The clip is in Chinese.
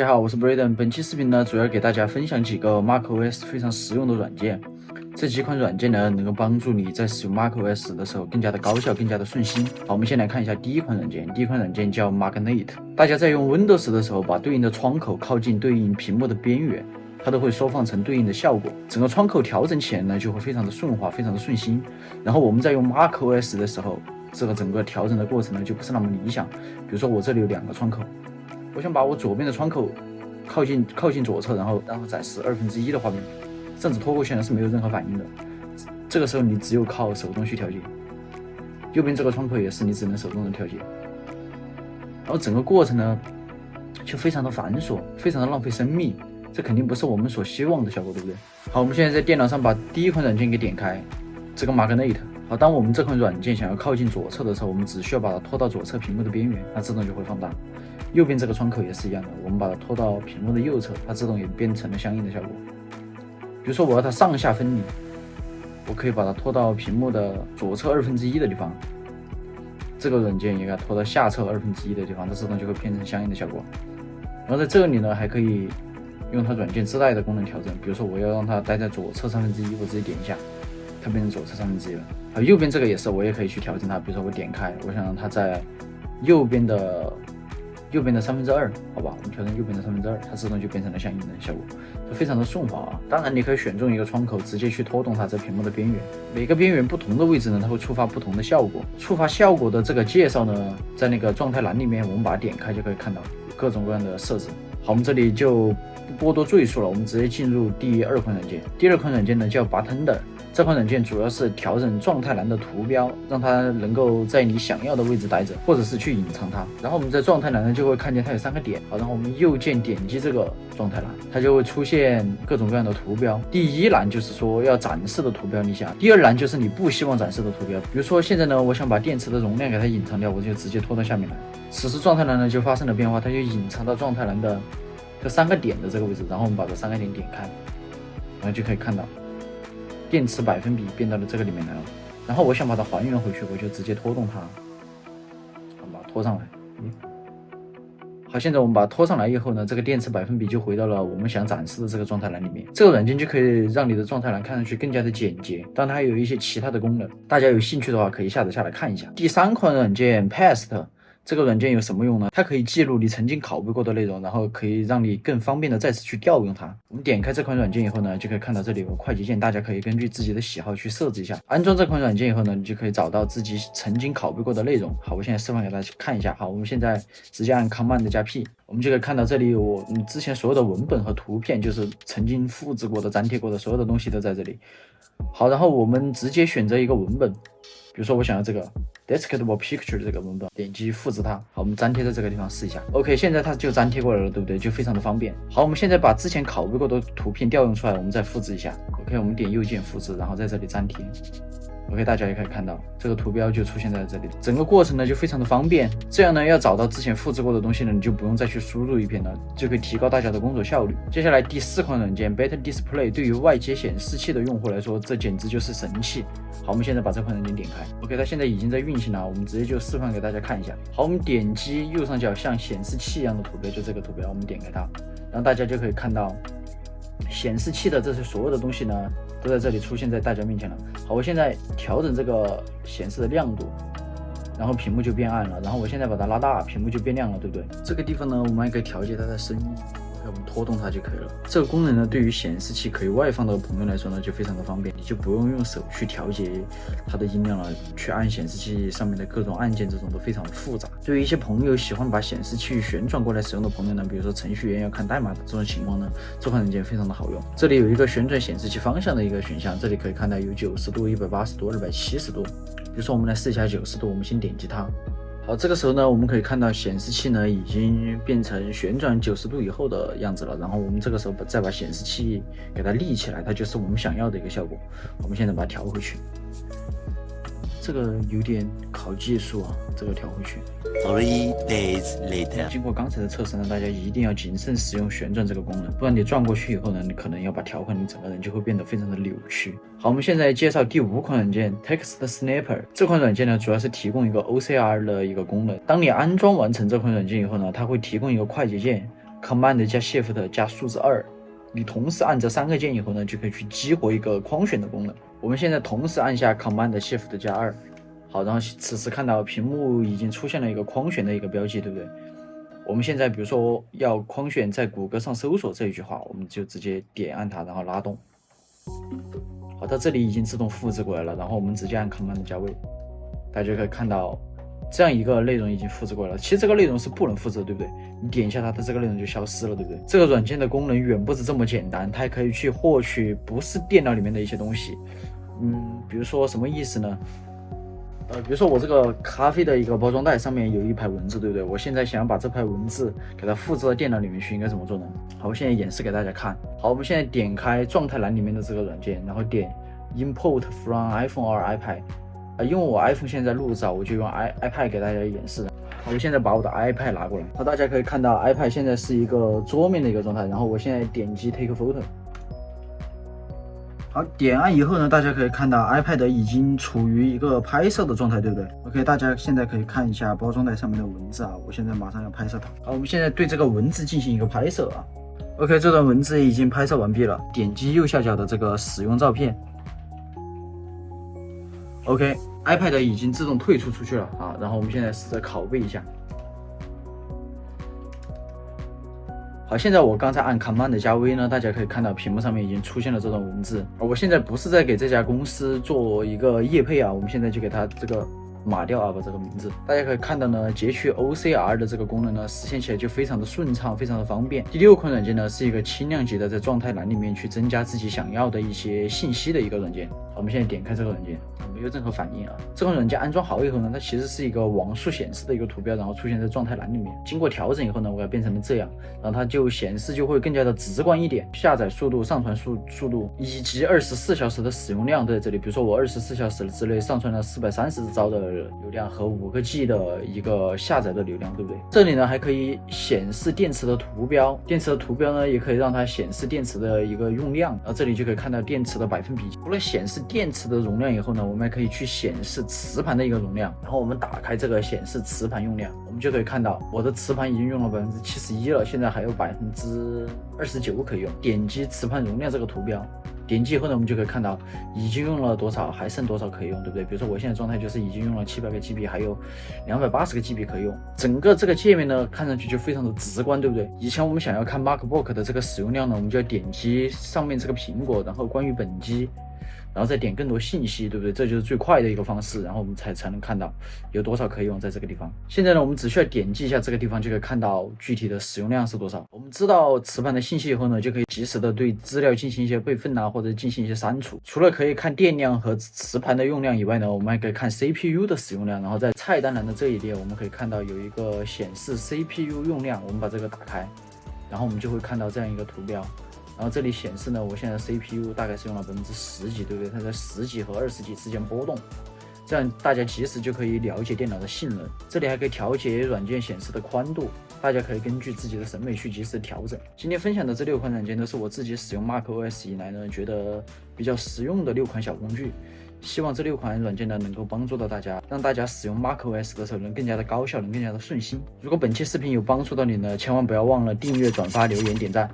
家好，我是 Braden。本期视频呢，主要给大家分享几个 macOS 非常实用的软件。这几款软件呢，能够帮助你在使用 macOS 的时候更加的高效，更加的顺心。好，我们先来看一下第一款软件。第一款软件叫 Magnet。大家在用 Windows 的时候，把对应的窗口靠近对应屏幕的边缘，它都会缩放成对应的效果。整个窗口调整起来呢，就会非常的顺滑，非常的顺心。然后我们在用 macOS 的时候，这个整个调整的过程呢，就不是那么理想。比如说我这里有2个窗口，我想把我左边的窗口靠近左侧，然后展示1/2的画面，这样子拖过去呢是没有任何反应的。这个时候你只有靠手动去调节。右边这个窗口也是，你只能手动的调节。然后整个过程呢就非常的繁琐，非常的浪费生命，这肯定不是我们所希望的效果，对不对？好，我们现在在电脑上把第一款软件给点开，这个 Magnet。好，当我们这款软件想要靠近左侧的时候，我们只需要把它拖到左侧屏幕的边缘，它自动就会放大。右边这个窗口也是一样的，我们把它拖到屏幕的右侧，它自动也变成了相应的效果。比如说我要它上下分离，我可以把它拖到屏幕的左侧1/2的地方，这个软件也给它拖到下侧1/2的地方，它自动就会变成相应的效果。然后在这里呢，还可以用它软件自带的功能调整，比如说我要让它待在左侧1/3，我直接点一下，它变成左侧1/3了。好，右边这个也是，我也可以去调整它，比如说我点开，我想让它在右边的2/3，好吧，我们调整右边的2/3，它自动就变成了相应的效果，这非常的顺滑啊。当然，你可以选中一个窗口，直接去拖动它在屏幕的边缘，每个边缘不同的位置呢，它会触发不同的效果。触发效果的这个介绍呢，在那个状态栏里面，我们把它点开就可以看到有各种各样的设置。好，我们这里就不多赘述了，我们直接进入第2款软件。第2款软件呢叫 Bartender。这款软件主要是调整状态栏的图标，让它能够在你想要的位置待着，或者是去隐藏它。然后我们在状态栏呢就会看见它有3个点，好，然后我们右键点击这个状态栏，它就会出现各种各样的图标。第一栏就是说要展示的图标，你想；第2栏就是你不希望展示的图标。比如说现在呢，我想把电池的容量给它隐藏掉，我就直接拖到下面来。此时状态栏呢就发生了变化，它就隐藏到状态栏的这3个点的这个位置。然后我们把这3个点点开，然后就可以看到电池百分比变到了这个里面来了。然后我想把它还原回去，我就直接拖动它，好，把它拖上来。好，现在我们把它拖上来以后呢，这个电池百分比就回到了我们想展示的这个状态栏里面。这个软件就可以让你的状态栏看上去更加的简洁，当然它还有一些其他的功能，大家有兴趣的话可以下载下来看一下。第3款软件 Past。这个软件有什么用呢？它可以记录你曾经拷贝过的内容，然后可以让你更方便的再次去调用它。我们点开这款软件以后呢，就可以看到这里有个快捷键，大家可以根据自己的喜好去设置一下。安装这款软件以后呢，你就可以找到自己曾经拷贝过的内容。好，我现在示范给大家看一下。好，我们现在直接按 Command 加 P， 我们就可以看到这里有我们之前所有的文本和图片，就是曾经复制过的、粘贴过的所有的东西都在这里。好，然后我们直接选择一个文本，比如说我想要这个 Desktop Picture 这个文本，点击复制它。好，我们粘贴在这个地方试一下。OK， 现在它就粘贴过来了，对不对？就非常的方便。好，我们现在把之前拷贝过的图片调用出来，我们再复制一下。OK， 我们点右键复制，然后在这里粘贴。OK， 大家也可以看到这个图标就出现在这里，整个过程呢就非常的方便。这样呢，要找到之前复制过的东西呢，你就不用再去输入一遍了，就可以提高大家的工作效率。接下来第4款软件 Better Display， 对于外接显示器的用户来说，这简直就是神器。好，我们现在把这款软件点开。OK， 它现在已经在运行了，我们直接就示范给大家看一下。好，我们点击右上角像显示器一样的图标，就这个图标，我们点开它，然后大家就可以看到显示器的这些所有的东西呢，都在这里出现在大家面前了。好，我现在调整这个显示的亮度，然后屏幕就变暗了，然后我现在把它拉大，屏幕就变亮了，对不对？这个地方呢，我们还可以调节它的声音，我们拖动它就可以了。这个功能呢，对于显示器可以外放的朋友来说呢，就非常的方便，你就不用用手去调节它的音量了，去按显示器上面的各种按键，这种都非常的复杂。对于一些朋友喜欢把显示器旋转过来使用的朋友呢，比如说程序员要看代码的这种情况呢，这款软件非常的好用。这里有一个旋转显示器方向的一个选项，这里可以看到有90度、180度、270度。比如说我们来试一下90度，我们先点击它。好，这个时候呢，我们可以看到显示器呢已经变成旋转90度以后的样子了。然后我们这个时候再把显示器给它立起来，它就是我们想要的一个效果。我们现在把它调回去，这个有点考技术啊，这个调回去。3 days later， 经过刚才的测试呢，大家一定要谨慎使用旋转这个功能，不然你转过去以后呢，你可能要把调换，你整个人就会变得非常的扭曲。好，我们现在介绍第5款软件 Text Snapper。这款软件呢，主要是提供一个 OCR 的一个功能。当你安装完成这款软件以后呢，它会提供一个快捷键， Command 加 Shift 加数字2，你同时按这3个键以后呢，就可以去激活一个框选的功能。我们现在同时按下 Command Shift 加2，好，然后此时看到屏幕已经出现了一个框选的一个标记，对不对？我们现在比如说要框选在谷歌上搜索这一句话，我们就直接点按它，然后拉动。好，到这里已经自动复制过来了，然后我们直接按 Command 加 V， 大家可以看到这样一个内容已经复制过来了。其实这个内容是不能复制的，对不对？你点一下它的这个内容就消失了，对不对？这个软件的功能远不止这么简单，它还可以去获取不是电脑里面的一些东西。比如说什么意思呢？比如说我这个咖啡的一个包装袋上面有一排文字，对不对？我现在想要把这排文字给它复制到电脑里面去，应该怎么做呢？好，我现在演示给大家看。好，我们现在点开状态栏里面的这个软件，然后点 Import from iPhone or iPad。因为我 iPhone 现在在录照，我就用 iPad 给大家演示。好，我现在把我的 iPad 拿过来。好，大家可以看到 iPad 现在是一个桌面的一个状态，然后我现在点击 Take Photo。好，点按以后呢，大家可以看到 iPad 已经处于一个拍摄的状态，对不对 ？OK， 大家现在可以看一下包装袋上面的文字啊，我现在马上要拍摄它。好，我们现在对这个文字进行一个拍摄啊。OK， 这段文字已经拍摄完毕了，点击右下角的这个使用照片。OK，iPad 已经自动退出去了啊，然后我们现在试着拷贝一下。好，现在我刚才按 Command 加 V 呢，大家可以看到屏幕上面已经出现了这段文字。我现在不是在给这家公司做一个业配啊，我们现在就给它这个码掉啊，把这个名字。大家可以看到呢，截取 OCR 的这个功能呢，实现起来就非常的顺畅，非常的方便。第6款软件呢，是一个轻量级的，在状态栏里面去增加自己想要的一些信息的一个软件。好，我们现在点开这个软件，没有任何反应啊。这款软件安装好以后呢，它其实是一个网速显示的一个图标，然后出现在状态栏里面。经过调整以后呢，我给它变成了这样，然后它就显示就会更加的直观一点。下载速度、上传速度以及24小时的使用量都在这里。比如说我24小时之内上传了430兆的流量和5个 G 的一个下载的流量，对不对？这里呢还可以显示电池的图标，电池的图标呢也可以让它显示电池的一个用量，然后这里就可以看到电池的百分比。除了显示电池的容量以后呢，我们还可以去显示磁盘的一个容量。然后我们打开这个显示磁盘用量，我们就可以看到我的磁盘已经用了71%了，现在还有29%可以用。点击磁盘容量这个图标，点击以后呢，我们就可以看到已经用了多少，还剩多少可以用，对不对？比如说我现在状态就是已经用了700个 GB， 还有280个 GB 可以用。整个这个界面呢，看上去就非常的直观，对不对？以前我们想要看 MacBook 的这个使用量呢，我们就要点击上面这个苹果，然后关于本机，然后再点更多信息，对不对？这就是最快的一个方式，然后我们才能看到有多少可以用在这个地方。现在呢，我们只需要点击一下这个地方，就可以看到具体的使用量是多少。我们知道磁盘的信息以后呢，就可以及时的对资料进行一些备份啊，或者进行一些删除。除了可以看电量和磁盘的用量以外呢，我们还可以看 CPU 的使用量。然后在菜单栏的这一列，我们可以看到有一个显示 CPU 用量，我们把这个打开，然后我们就会看到这样一个图标。然后这里显示呢，我现在 CPU 大概是用了10%几，对不对？它在10几和20几之间波动，这样大家及时就可以了解电脑的性能。这里还可以调节软件显示的宽度，大家可以根据自己的审美去及时调整。今天分享的这6款软件都是我自己使用 macOS 以来呢觉得比较实用的6款小工具。希望这6款软件呢能够帮助到大家，让大家使用 macOS 的时候能更加的高效，能更加的顺心。如果本期视频有帮助到你呢，千万不要忘了订阅、转发、留言、点赞。